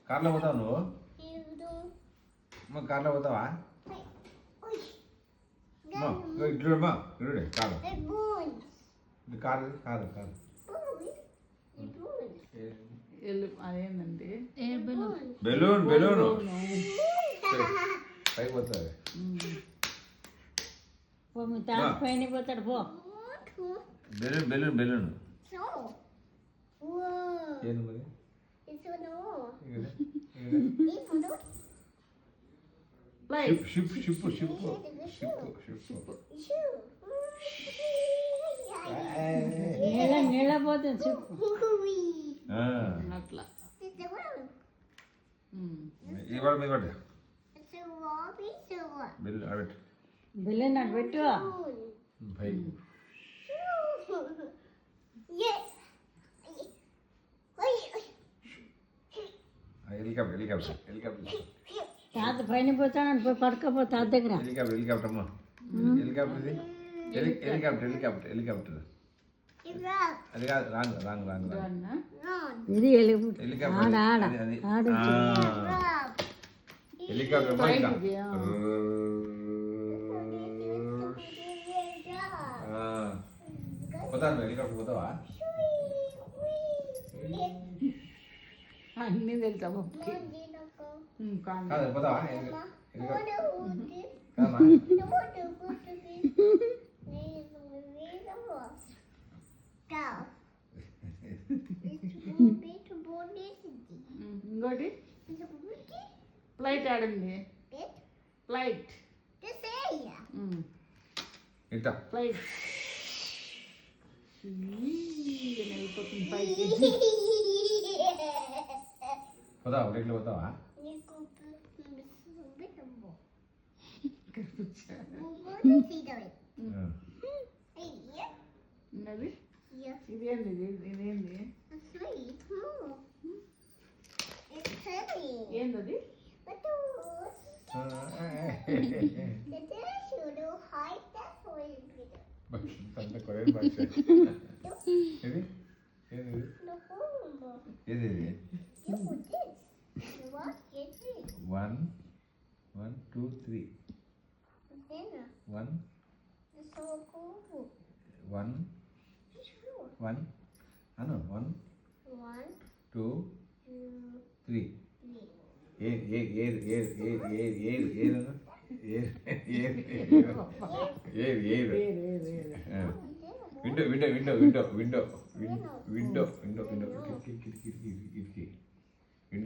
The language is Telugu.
కార్లో పోతావు నువ్వు కార్లో పోతావా ఇట్లుడమ్మా ఇరుడే కాదు ఇది కాదు కాదు కాదు అదేంటండి బెలూన్ బెలూన్ పైకి పోతుంది పైన పోతాడు పో బెలూన్ బెలూన్ బెలూన్ ఏంది మరి ship ship ship ship ship నీళ్ళ పోతుంది చెప్పు అట్లా ఇవాళ మీద పడ్డా బెలూన్ ఆడబెట్టు బిల్లు నాకు పెట్టు భై హెలికాప్టర్ హెలికాప్టర్ హెలికాప్టర్ తాత పైన పోతాడు పోయి పడుకోపో తాత దగ్గర హెలికాప్టర్ హెలికాప్టర్ అమ్మా హెలికాప్టర్ ఇది హెలికాప్టర్ హెలికాప్టర్ హెలికాప్టర్ అది కాదు రాంగ్ రాంగ్ రాంగ్ రాంగ్ ఇది హెలికాప్టర్ అది హెలికాప్టర్ పోతాను హెలికాప్టర్ పోతావా అన్నీ తెలుసా కాదు పోతావా ఇంకోటి ఫ్లైట్ ఆడండి ఫ్లైట్ ఇట్టా ఫ్లైట్ అయిపోతుంది పైకి పోతావా ఒకటి పోతావా అది ఇదేంది ఇదేంది ఏంటది కొరియన్ భాష ఇది ఏది ఏది one one two three one one one అను వన్ టూ త్రీ ఏ ఏ ఏ ఏ ఏ ఏ ఏ window window window window window window window window కిటికీ కిటికీ కిటికీ